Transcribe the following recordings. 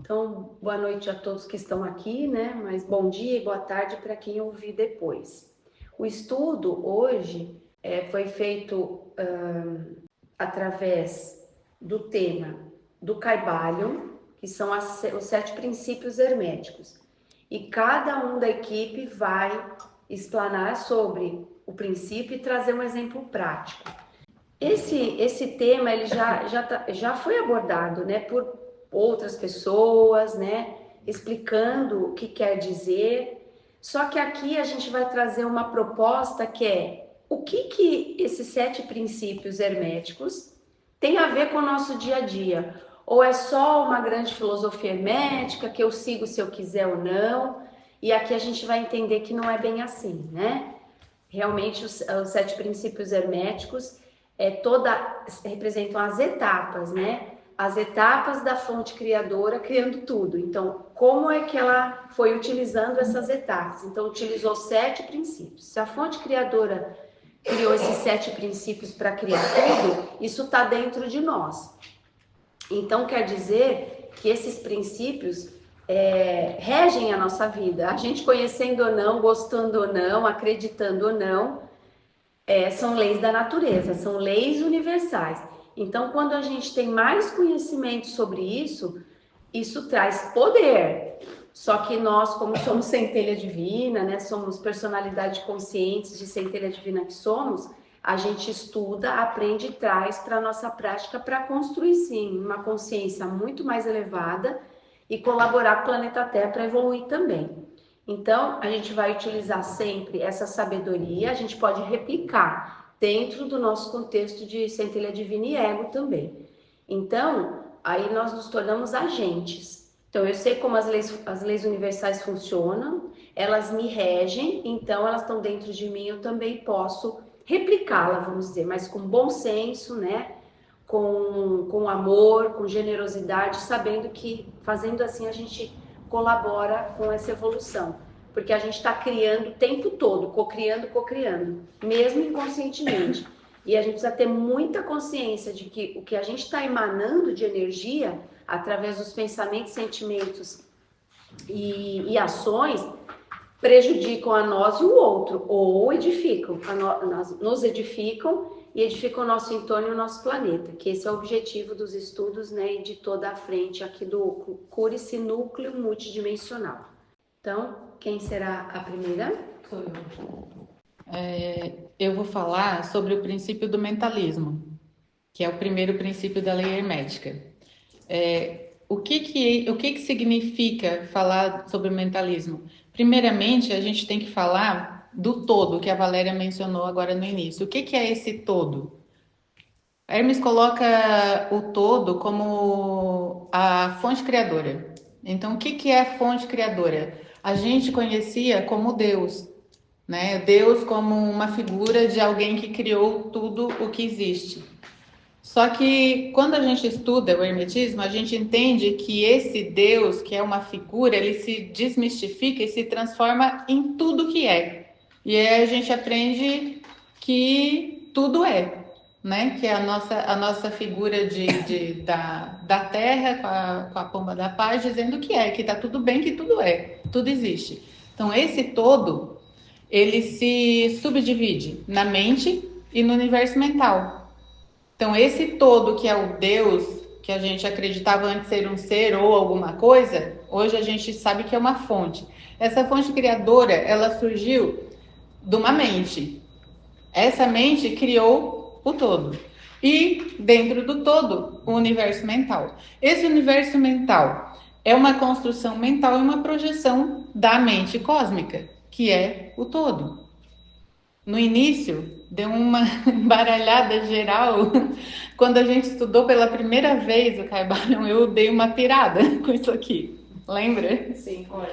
Então, boa noite a todos que estão aqui, né? Mas bom dia e boa tarde para quem ouvir depois. O estudo hoje foi feito através do tema do Kybalion, que são os 7 princípios herméticos. E cada um da equipe vai explanar sobre o princípio e trazer um exemplo prático. Esse tema ele já foi abordado, né, por outras pessoas, né, explicando o que quer dizer. Só que aqui a gente vai trazer uma proposta que é o que esses 7 princípios herméticos tem a ver com o nosso dia a dia. Ou é só uma grande filosofia hermética que eu sigo se eu quiser ou não. E aqui a gente vai entender que não é bem assim, né? Realmente os 7 princípios herméticos representam as etapas, né? As etapas da fonte criadora criando tudo. Então, como é que ela foi utilizando essas etapas? Então, utilizou 7 princípios. Se a fonte criadora criou esses 7 princípios para criar tudo, isso está dentro de nós. Então, quer dizer que esses princípios regem a nossa vida. A gente conhecendo ou não, gostando ou não, acreditando ou não, são leis da natureza, são leis universais. Então, quando a gente tem mais conhecimento sobre isso, isso traz poder. Só que nós, como somos centelha divina, né, somos personalidade conscientes de centelha divina que somos, a gente estuda, aprende e traz para a nossa prática para construir, sim, uma consciência muito mais elevada e colaborar com o planeta Terra para evoluir também. Então, a gente vai utilizar sempre essa sabedoria, a gente pode replicar dentro do nosso contexto de centelha divina e ego também. Então, aí nós nos tornamos agentes. Então, eu sei como as leis universais funcionam, elas me regem, então elas estão dentro de mim, eu também posso replicá-la, vamos dizer, mas com bom senso, né? Com amor, com generosidade, sabendo que fazendo assim a gente colabora com essa evolução, porque a gente está criando o tempo todo, co-criando, mesmo inconscientemente. E a gente precisa ter muita consciência de que o que a gente está emanando de energia, através dos pensamentos, sentimentos e ações, prejudicam a nós e o outro, ou edificam, nos edificam e edificam o nosso entorno e o nosso planeta, que esse é o objetivo dos estudos, né, e de toda a frente aqui do Cure-se Núcleo Multidimensional. Então, quem será a primeira? Sou eu. Eu vou falar sobre o princípio do mentalismo, que é o primeiro princípio da lei hermética. O que significa falar sobre o mentalismo? Primeiramente, a gente tem que falar do todo, que a Valéria mencionou agora no início. O que é esse todo? Hermes coloca o todo como a fonte criadora. Então, o que é a fonte criadora? A gente conhecia como Deus, né? Deus como uma figura de alguém que criou tudo o que existe. Só que quando a gente estuda o hermetismo, a gente entende que esse Deus, que é uma figura, ele se desmistifica e se transforma em tudo que é. E aí a gente aprende que tudo é, né? Que é a nossa figura da terra com a pomba da paz dizendo que é, que está tudo bem, que tudo é, tudo existe. Então esse todo, ele se subdivide na mente e no universo mental. Então, esse todo que é o Deus, que a gente acreditava antes ser um ser ou alguma coisa, hoje a gente sabe que é uma fonte. Essa fonte criadora, ela surgiu de uma mente. Essa mente criou o todo. E, dentro do todo, o universo mental. Esse universo mental é uma construção mental e uma projeção da mente cósmica, que é o todo. No início, deu uma embaralhada geral. Quando a gente estudou pela primeira vez o Kybalion, eu dei uma pirada com isso aqui. Lembra? Sim, olha.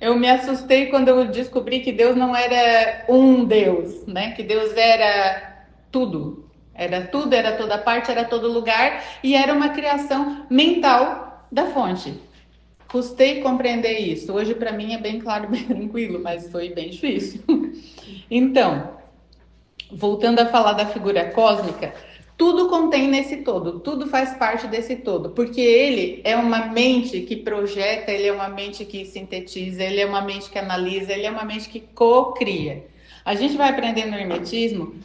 Eu me assustei quando eu descobri que Deus não era um Deus, né? Que Deus era tudo. Era tudo, era toda parte, era todo lugar. E era uma criação mental da fonte. Custei compreender isso. Hoje, para mim, é bem claro, bem tranquilo, mas foi bem difícil. Então, voltando a falar da figura cósmica, tudo contém nesse todo, tudo faz parte desse todo, porque ele é uma mente que projeta, ele é uma mente que sintetiza, ele é uma mente que analisa, ele é uma mente que co-cria. A gente vai aprender no hermetismo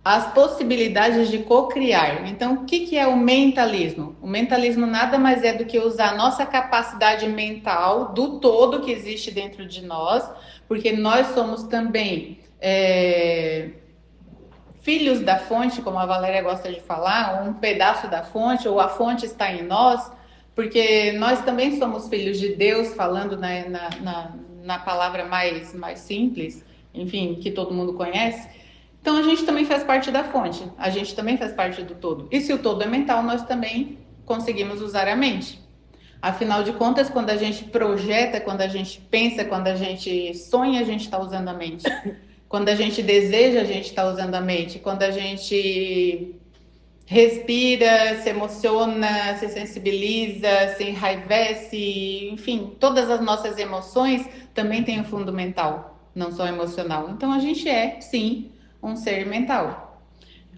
as possibilidades de co-criar. Então, o que é o mentalismo? O mentalismo nada mais é do que usar a nossa capacidade mental do todo que existe dentro de nós, porque nós somos também filhos da fonte, como a Valéria gosta de falar, um pedaço da fonte, ou a fonte está em nós, porque nós também somos filhos de Deus, falando na palavra mais simples, enfim, que todo mundo conhece. Então a gente também faz parte da fonte, a gente também faz parte do todo. E se o todo é mental, nós também conseguimos usar a mente. Afinal de contas, quando a gente projeta, quando a gente pensa, quando a gente sonha, a gente está usando a mente. Quando a gente deseja, a gente está usando a mente. Quando a gente respira, se emociona, se sensibiliza, se enraivece, enfim, todas as nossas emoções também têm um fundo mental, não só emocional. Então a gente é, sim, um ser mental.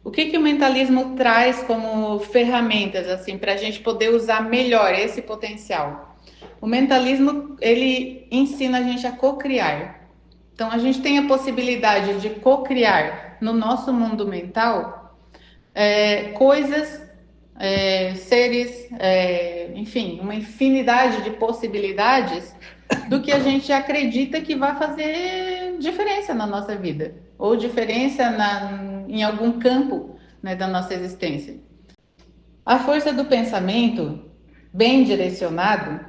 O que o mentalismo traz como ferramentas assim para a gente poder usar melhor esse potencial? O mentalismo, ele ensina a gente a co-criar. Então a gente tem a possibilidade de co-criar no nosso mundo mental coisas, seres, enfim, uma infinidade de possibilidades do que a gente acredita que vai fazer diferença na nossa vida, ou diferença em algum campo, né, da nossa existência. A força do pensamento, bem direcionado,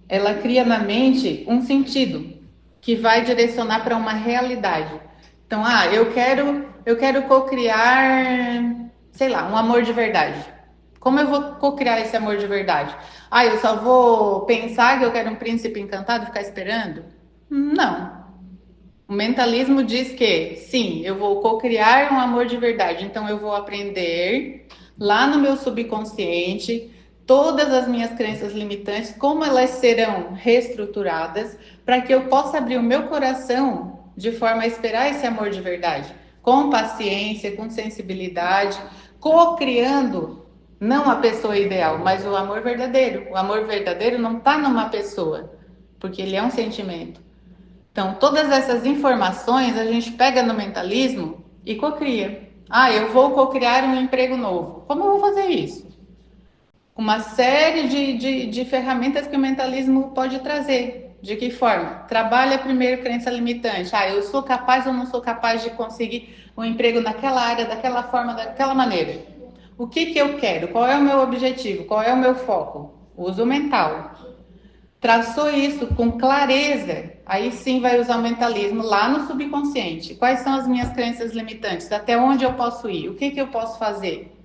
ela cria na mente um sentido que vai direcionar para uma realidade. Então, eu quero co-criar, sei lá, um amor de verdade. Como eu vou co-criar esse amor de verdade? Eu só vou pensar que eu quero um príncipe encantado e ficar esperando? Não. O mentalismo diz que, sim, eu vou co-criar um amor de verdade. Então, eu vou aprender lá no meu subconsciente todas as minhas crenças limitantes, como elas serão reestruturadas para que eu possa abrir o meu coração de forma a esperar esse amor de verdade, com paciência, com sensibilidade, co-criando não a pessoa ideal, mas o amor verdadeiro. O amor verdadeiro não está numa pessoa, porque ele é um sentimento. Então, todas essas informações a gente pega no mentalismo e cocria. Eu vou cocriar um emprego novo. Como eu vou fazer isso? Uma série de ferramentas que o mentalismo pode trazer. De que forma? Trabalha primeiro crença limitante. Eu sou capaz ou não sou capaz de conseguir um emprego naquela área, daquela forma, daquela maneira? O que eu quero? Qual é o meu objetivo? Qual é o meu foco? Uso mental. Traçou isso com clareza, aí sim vai usar o mentalismo lá no subconsciente. Quais são as minhas crenças limitantes? Até onde eu posso ir? O que eu posso fazer?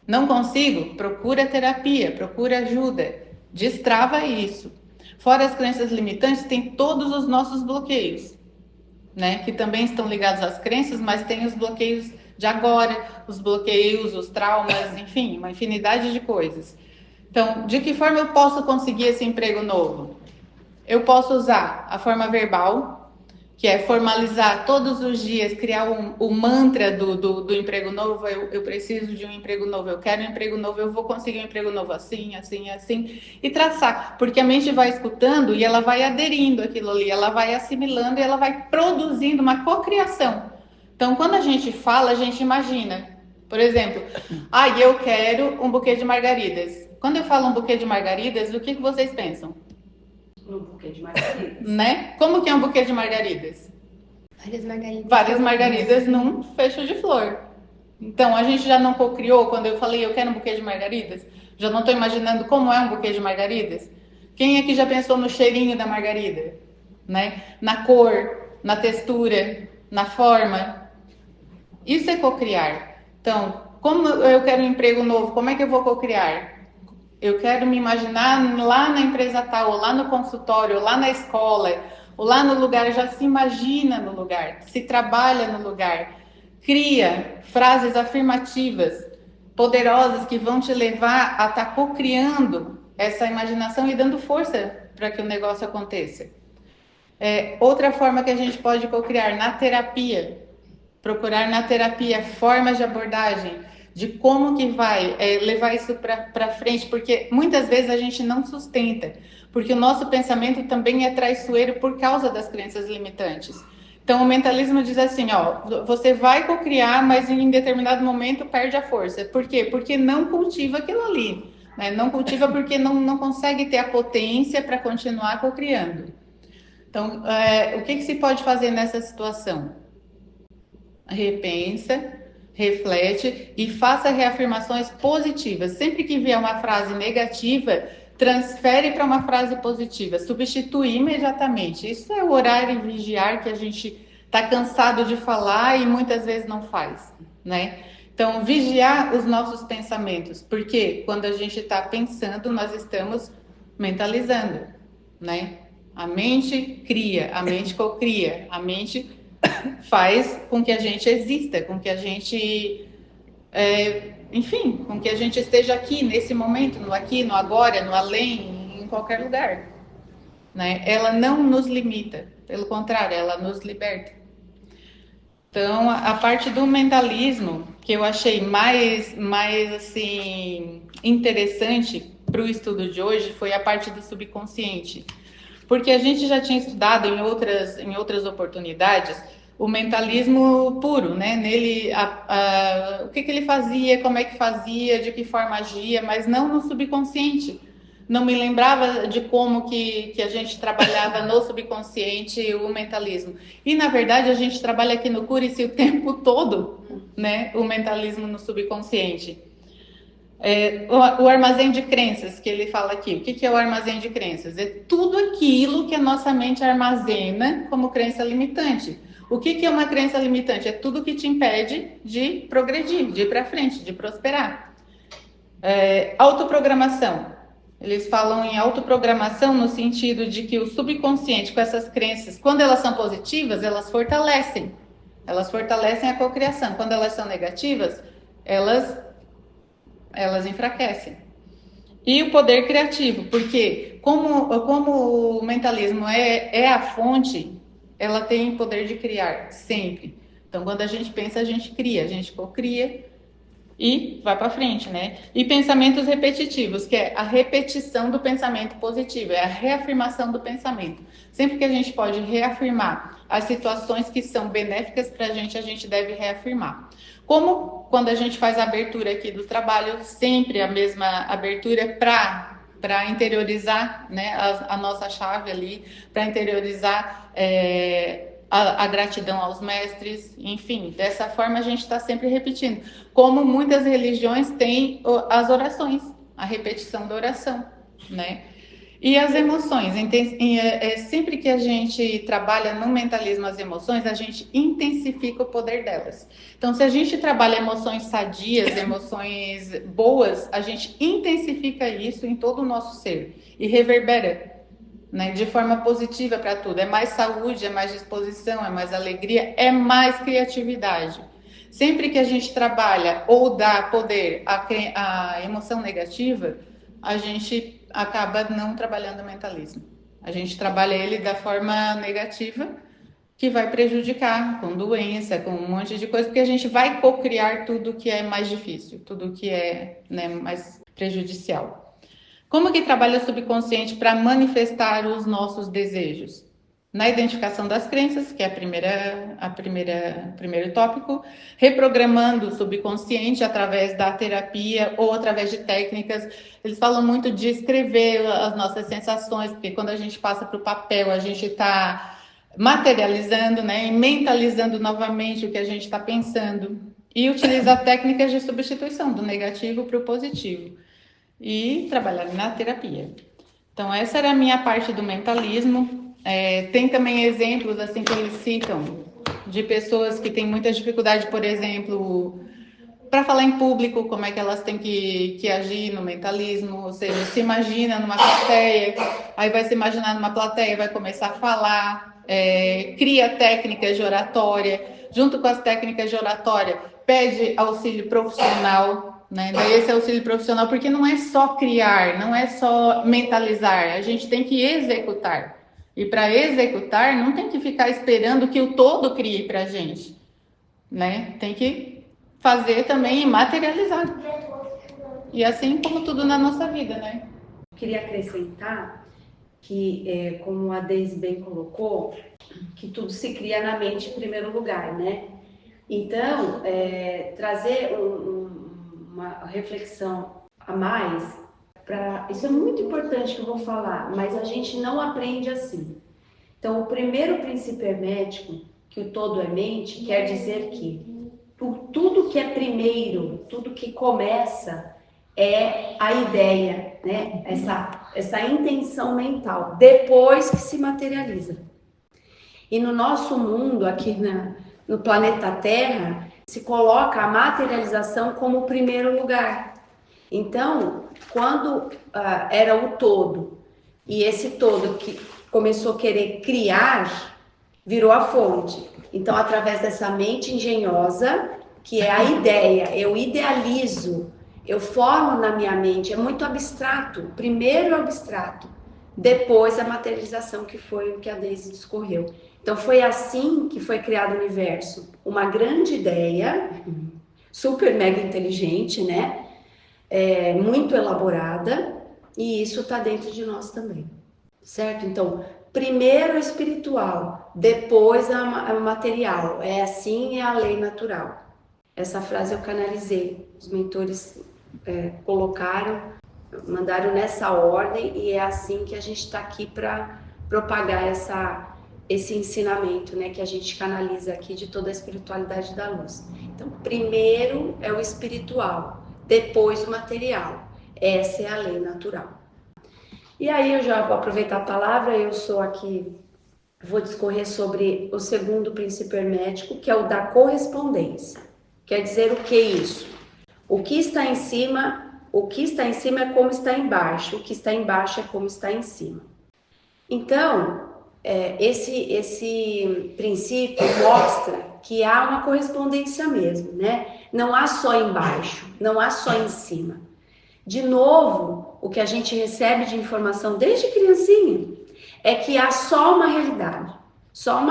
Não consigo? Procura terapia, procura ajuda. Destrava isso. Fora as crenças limitantes, tem todos os nossos bloqueios, né? Que também estão ligados às crenças, mas tem os bloqueios de agora, os bloqueios, os traumas, enfim, uma infinidade de coisas. Então, de que forma eu posso conseguir esse emprego novo? Eu posso usar a forma verbal, que é formalizar todos os dias, criar o mantra do emprego novo. Eu preciso de um emprego novo, eu quero um emprego novo, eu vou conseguir um emprego novo assim, assim, assim. E traçar, porque a mente vai escutando e ela vai aderindo àquilo ali, ela vai assimilando e ela vai produzindo uma cocriação. Então, quando a gente fala, a gente imagina. Por exemplo, eu quero um buquê de margaridas. Quando eu falo um buquê de margaridas, o que vocês pensam? Um buquê de margaridas. Né? Como que é um buquê de margaridas? Várias margaridas. Várias margaridas num fecho de flor. Então, a gente já não cocriou quando eu falei eu quero um buquê de margaridas? Já não estou imaginando como é um buquê de margaridas? Quem aqui já pensou no cheirinho da margarida? Né? Na cor, na textura, na forma? Isso é cocriar. Então, como eu quero um emprego novo, como é que eu vou cocriar? Eu quero me imaginar lá na empresa tal, ou lá no consultório, ou lá na escola, ou lá no lugar, já se imagina no lugar, se trabalha no lugar. Cria frases afirmativas, poderosas, que vão te levar a estar cocriando essa imaginação e dando força para que o negócio aconteça. Outra forma que a gente pode cocriar na terapia, procurar na terapia formas de abordagem, de como que vai levar isso para frente, porque muitas vezes a gente não sustenta, porque o nosso pensamento também é traiçoeiro por causa das crenças limitantes. Então, o mentalismo diz assim, ó, você vai cocriar, mas em determinado momento perde a força. Por quê? Porque não cultiva aquilo ali. Né? Não cultiva porque não consegue ter a potência para continuar cocriando. Então, o que se pode fazer nessa situação? Repensa, reflete e faça reafirmações positivas. Sempre que vier uma frase negativa, transfere para uma frase positiva, substitui imediatamente. Isso é o orar e vigiar que a gente está cansado de falar e muitas vezes não faz, né? Então, vigiar os nossos pensamentos, porque quando a gente está pensando, nós estamos mentalizando, né? A mente cria, a mente cocria, a mente faz com que a gente exista, com que a gente, enfim, com que a gente esteja aqui, nesse momento, no aqui, no agora, no além, em qualquer lugar. Né? Ela não nos limita, pelo contrário, ela nos liberta. Então, a parte do mentalismo, que eu achei mais assim, interessante para o estudo de hoje, foi a parte do subconsciente. Porque a gente já tinha estudado em outras oportunidades o mentalismo puro, né? Nele, o que ele fazia, como é que fazia, de que forma agia, mas não no subconsciente. Não me lembrava de como que a gente trabalhava no subconsciente o mentalismo. E, na verdade, a gente trabalha aqui no Curice o tempo todo, né? O mentalismo no subconsciente. O armazém de crenças que ele fala aqui. O que é o armazém de crenças? É tudo aquilo que a nossa mente armazena como crença limitante. O que é uma crença limitante? É tudo que te impede de progredir, de ir para frente, de prosperar. Autoprogramação. Eles falam em autoprogramação no sentido de que o subconsciente, com essas crenças, quando elas são positivas, elas fortalecem. Elas fortalecem a cocriação. Quando elas são negativas, elas enfraquecem. E o poder criativo, porque como o mentalismo é a fonte, ela tem poder de criar, sempre. Então, quando a gente pensa, a gente cria, a gente cocria e vai para frente, né? E pensamentos repetitivos, que é a repetição do pensamento positivo, é a reafirmação do pensamento. Sempre que a gente pode reafirmar as situações que são benéficas para a gente deve reafirmar. Como quando a gente faz a abertura aqui do trabalho, sempre a mesma abertura para interiorizar, né, a nossa chave ali, para interiorizar a gratidão aos mestres, enfim, dessa forma a gente está sempre repetindo. Como muitas religiões têm as orações, a repetição da oração, né? E as emoções, sempre que a gente trabalha no mentalismo as emoções, a gente intensifica o poder delas. Então, se a gente trabalha emoções sadias, emoções boas, a gente intensifica isso em todo o nosso ser e reverbera, né, de forma positiva para tudo. É mais saúde, é mais disposição, é mais alegria, é mais criatividade. Sempre que a gente trabalha ou dá poder à emoção negativa, a gente acaba não trabalhando o mentalismo. A gente trabalha ele da forma negativa, que vai prejudicar com doença, com um monte de coisa, porque a gente vai cocriar tudo que é mais difícil, tudo que é, né, mais prejudicial. Como que trabalha o subconsciente para manifestar os nossos desejos? Na identificação das crenças, que é o primeiro tópico, reprogramando o subconsciente através da terapia ou através de técnicas. Eles falam muito de escrever as nossas sensações, porque quando a gente passa para o papel, a gente está materializando, né, e mentalizando novamente o que a gente está pensando. E utilizar técnicas de substituição do negativo para o positivo. E trabalhar na terapia. Então, essa era a minha parte do mentalismo. Tem também exemplos assim que eles citam de pessoas que têm muita dificuldade, por exemplo, para falar em público, como é que elas têm que agir no mentalismo, ou seja, se imagina numa plateia, aí vai se imaginar numa plateia, vai começar a falar, cria técnicas de oratória, junto com as técnicas de oratória, pede auxílio profissional, né? Daí esse auxílio profissional, porque não é só criar, não é só mentalizar, a gente tem que executar. E para executar, não tem que ficar esperando que o todo crie para a gente, né? Tem que fazer também e materializar. E assim como tudo na nossa vida, né? Queria acrescentar que, como a Deise bem colocou, que tudo se cria na mente em primeiro lugar, né? Então, trazer uma reflexão a mais, isso é muito importante que eu vou falar, mas a gente não aprende assim. Então, o primeiro princípio hermético, que o todo é mente, quer dizer que tudo que é primeiro, tudo que começa é a ideia, né? Essa intenção mental, depois que se materializa. E no nosso mundo, aqui no planeta Terra, se coloca a materialização como o primeiro lugar. Então, quando era o todo, e esse todo que começou a querer criar, virou a fonte. Então, através dessa mente engenhosa, que é a ideia, eu idealizo, eu formo na minha mente, é muito abstrato. Primeiro é abstrato, depois a materialização, que foi o que a Deise discorreu. Então, foi assim que foi criado o universo. Uma grande ideia, super mega inteligente, né? Muito elaborada, e isso está dentro de nós também, certo? Então, primeiro o espiritual, depois a material. É assim, é a lei natural. Essa frase eu canalizei, os mentores colocaram, mandaram nessa ordem, e é assim que a gente está aqui para propagar esse ensinamento, né, que a gente canaliza aqui de toda a espiritualidade da luz. Então, primeiro é o espiritual, depois o material. Essa é a lei natural. E aí eu já vou aproveitar a palavra, vou discorrer sobre o segundo princípio hermético, que é o da correspondência. Quer dizer o que isso? O que está em cima é como está embaixo, o que está embaixo é como está em cima. Então, esse princípio mostra que há uma correspondência mesmo, né? Não há só embaixo, não há só em cima. De novo, o que a gente recebe de informação desde criancinha é que há só uma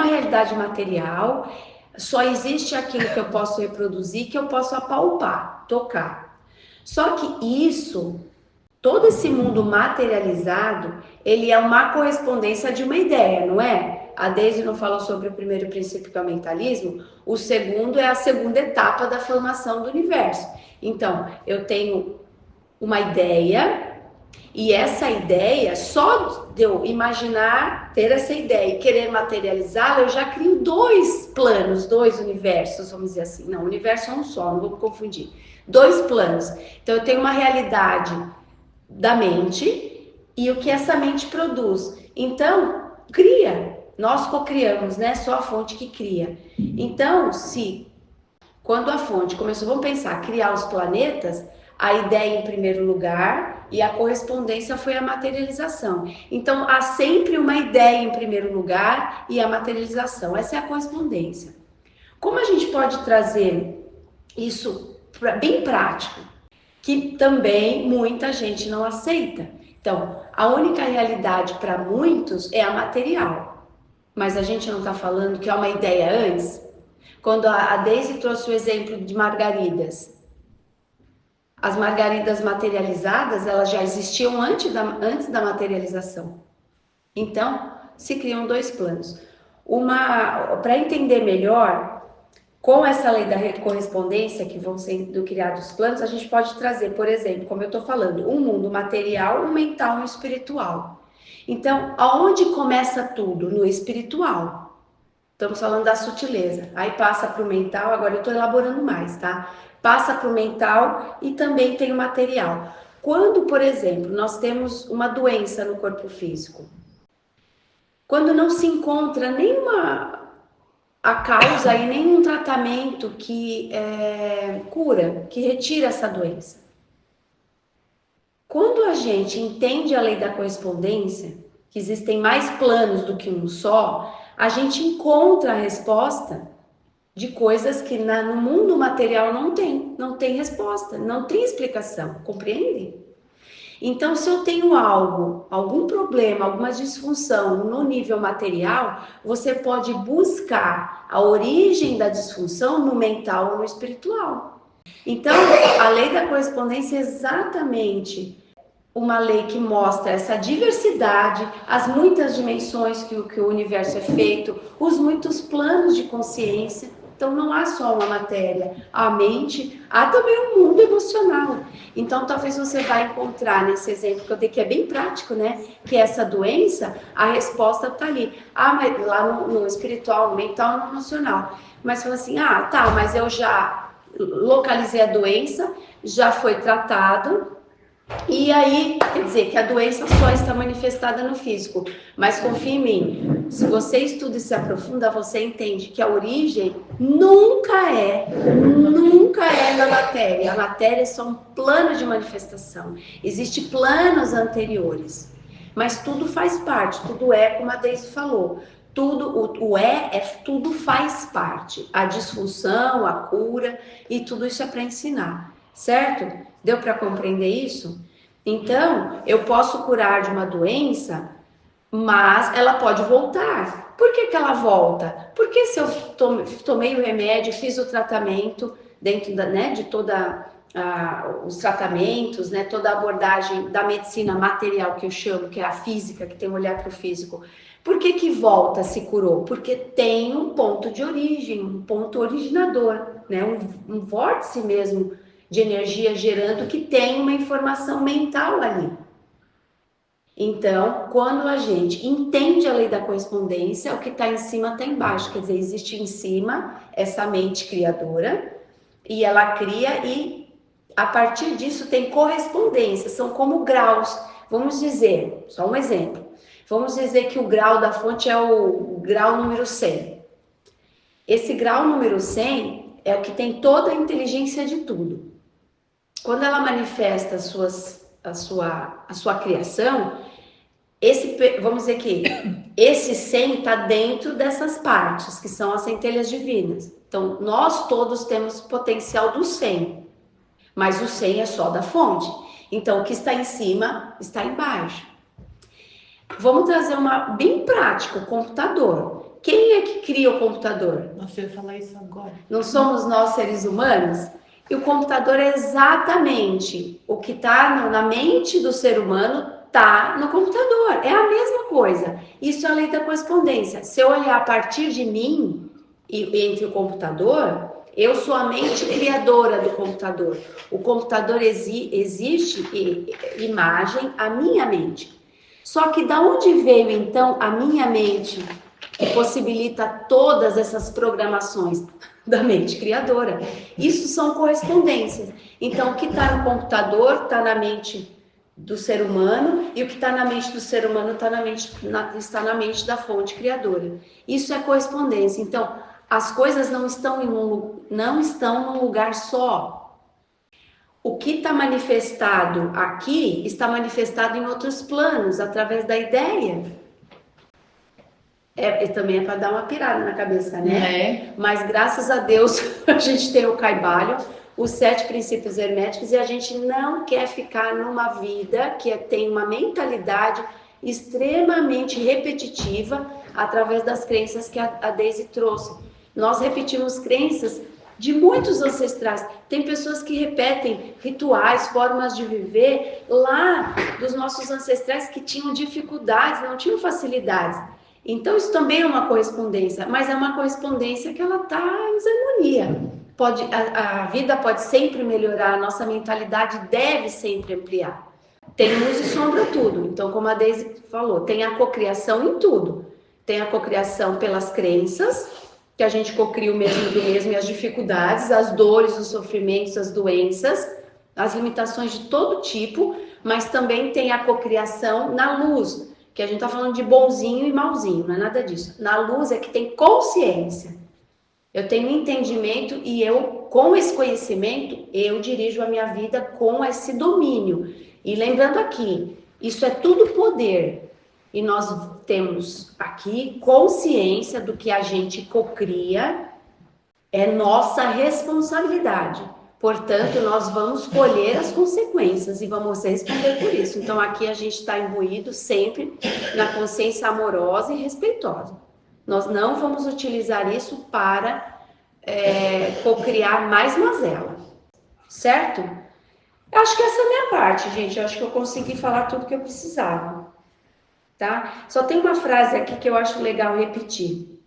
realidade material, só existe aquilo que eu posso reproduzir, que eu posso apalpar, tocar. Só que todo esse mundo materializado, ele é uma correspondência de uma ideia, não é? A Deise não falou sobre o primeiro princípio, que é o mentalismo. O segundo é a segunda etapa da formação do universo. Então, eu tenho uma ideia, e essa ideia, só de eu imaginar, ter essa ideia e querer materializá-la, eu já crio dois planos, dois universos, vamos dizer assim. Não, o universo é um só, não vou me confundir. Dois planos. Então, eu tenho uma realidade da mente e o que essa mente produz. Então, cria. Nós cocriamos, né? Só a fonte que cria. Então, quando a fonte começou, vamos pensar, criar os planetas, a ideia em primeiro lugar e a correspondência foi a materialização. Então, há sempre uma ideia em primeiro lugar e a materialização. Essa é a correspondência. Como a gente pode trazer isso bem prático, que também muita gente não aceita? Então, a única realidade para muitos é a material. Mas a gente não está falando que é uma ideia antes? Quando a Deise trouxe o exemplo de margaridas, as margaridas materializadas, elas já existiam antes da materialização. Então, se criam dois planos. Para entender melhor, com essa lei da correspondência, que vão sendo criados planos, a gente pode trazer, por exemplo, como eu estou falando, um mundo material, um mental e um espiritual. Então, aonde começa tudo? No espiritual. Estamos falando da sutileza. Aí passa para o mental, agora eu estou elaborando mais, tá? Passa para o mental e também tem o material. Quando, por exemplo, nós temos uma doença no corpo físico, quando não se encontra a causa e nenhum tratamento que cura, que retira essa doença. Quando a gente entende a lei da correspondência, que existem mais planos do que um só, a gente encontra a resposta de coisas que no mundo material não tem resposta, não tem explicação, compreende? Então, se eu tenho algum problema, alguma disfunção no nível material, você pode buscar a origem da disfunção no mental ou no espiritual. Então, a lei da correspondência é exatamente uma lei que mostra essa diversidade, as muitas dimensões que o universo é feito, os muitos planos de consciência. Então, não há só uma matéria, há mente, há também um mundo emocional. Então, talvez você vai encontrar nesse exemplo que eu dei, que é bem prático, né? Que essa doença, a resposta está ali. Ah, mas lá no espiritual, no mental, no emocional. Mas fala assim, ah, tá, mas eu já localizei a doença, já foi tratado, e aí, quer dizer que a doença só está manifestada no físico, mas confia em mim, se você estuda e se aprofunda, você entende que a origem nunca é na matéria. A matéria é só um plano de manifestação. Existem planos anteriores, mas tudo faz parte, tudo é como a Deise falou. Tudo, tudo faz parte. A disfunção, a cura, e tudo isso é para ensinar, certo? Deu para compreender isso? Então, eu posso curar de uma doença, mas ela pode voltar. Por que ela volta? Porque se eu tomei o remédio, fiz o tratamento dentro de toda os tratamentos, né, toda a abordagem da medicina material que eu chamo, que é a física, que tem um olhar para o físico. Por que volta, se curou? Porque tem um ponto de origem, um ponto originador, né, um vórtice mesmo de energia gerando que tem uma informação mental ali. Então, quando a gente entende a lei da correspondência, o que está em cima está embaixo. Quer dizer, existe em cima essa mente criadora e ela cria e a partir disso tem correspondência, são como graus. Vamos dizer, só um exemplo, vamos dizer que o grau da fonte é o grau número 100. Esse grau número 100 é o que tem toda a inteligência de tudo. Quando ela manifesta a sua criação, vamos dizer que esse 100 está dentro dessas partes, que são as centelhas divinas. Então, nós todos temos potencial do 100, mas o 100 é só da fonte. Então, o que está em cima está embaixo. Vamos trazer uma bem prático, o computador. Quem é que cria o computador? Nossa, eu ia falar isso agora. Não somos nós, seres humanos? E o computador é exatamente o que está na mente do ser humano, está no computador. É a mesma coisa. Isso é a lei da correspondência. Se eu olhar a partir de mim e entre o computador, eu sou a mente criadora do computador. O computador existe imagem, a minha mente. Só que da onde veio então a minha mente que possibilita todas essas programações? Da mente criadora. Isso são correspondências. Então, o que está no computador está na mente do ser humano e o que está na mente do ser humano está na mente da fonte criadora. Isso é correspondência. Então, as coisas não estão num lugar só. O que está manifestado aqui está manifestado em outros planos, através da ideia. Também é para dar uma pirada na cabeça, né? Mas graças a Deus a gente tem o Kaivalho, os 7 princípios herméticos, e a gente não quer ficar numa vida que tem uma mentalidade extremamente repetitiva através das crenças que a Deise trouxe. Nós repetimos crenças de muitos ancestrais. Tem pessoas que repetem rituais, formas de viver lá dos nossos ancestrais que tinham dificuldades, não tinham facilidades. Então, isso também é uma correspondência, mas é uma correspondência que ela está em desarmonia. A vida pode sempre melhorar, a nossa mentalidade deve sempre ampliar. Tem luz e sombra tudo. Então, como a Deise falou, tem a cocriação em tudo. Tem a cocriação pelas crenças, que a gente cocria o mesmo do mesmo, e as dificuldades, as dores, os sofrimentos, as doenças, as limitações de todo tipo, mas também tem a cocriação na luz, que a gente está falando de bonzinho e malzinho, não é nada disso. Na luz é que tem consciência. Eu tenho entendimento e com esse conhecimento, eu dirijo a minha vida com esse domínio. E lembrando aqui, isso é tudo poder. E nós temos aqui consciência do que a gente cocria, é nossa responsabilidade. Portanto, nós vamos colher as consequências e vamos responder por isso. Então, aqui a gente está imbuído sempre na consciência amorosa e respeitosa. Nós não vamos utilizar isso para cocriar mais mazela. certo? Eu acho que essa é a minha parte, gente. Eu acho que eu consegui falar tudo que eu precisava, tá? Só tem uma frase aqui que eu acho legal repetir.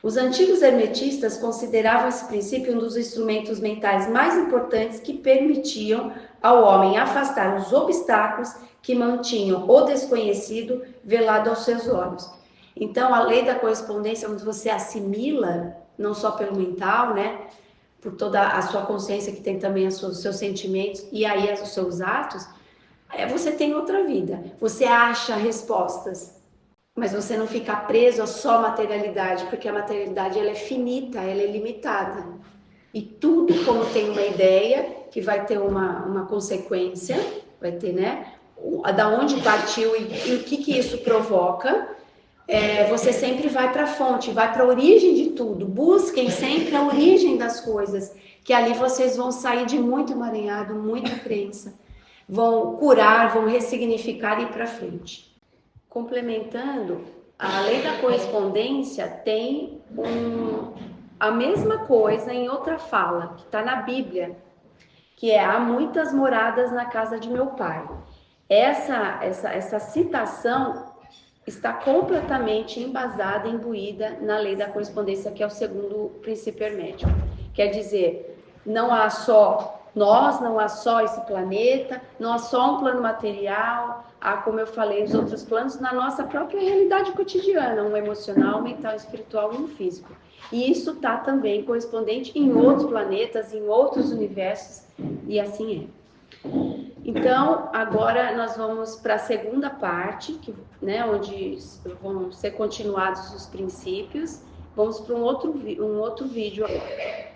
Os antigos hermetistas consideravam esse princípio um dos instrumentos mentais mais importantes que permitiam ao homem afastar os obstáculos que mantinham o desconhecido velado aos seus olhos. Então, a lei da correspondência, onde você assimila, não só pelo mental, né, por toda a sua consciência, que tem também os seus sentimentos e aí os seus atos, você tem outra vida. Você acha respostas, mas você não fica preso a só materialidade, porque a materialidade ela é finita, ela é limitada. E tudo, como tem uma ideia, que vai ter uma consequência, vai ter, né? Da onde partiu e o que isso provoca, você sempre vai para a fonte, vai para a origem de tudo. Busquem sempre a origem das coisas, que ali vocês vão sair de muito emaranhado, muita crença. Vão curar, vão ressignificar e ir para frente. Complementando, a lei da correspondência tem a mesma coisa em outra fala, que está na Bíblia, que é: há muitas moradas na casa de meu pai. Essa citação está completamente embasada, imbuída na lei da correspondência, que é o segundo princípio hermético. Quer dizer, não há só nós, não há só esse planeta, não há só um plano material, há, como eu falei, os outros planos na nossa própria realidade cotidiana, um emocional, mental, espiritual e um físico. E isso está também correspondente em outros planetas, em outros universos, e assim é. Então, agora nós vamos para a segunda parte, né, onde vão ser continuados os princípios. Vamos para um outro vídeo agora.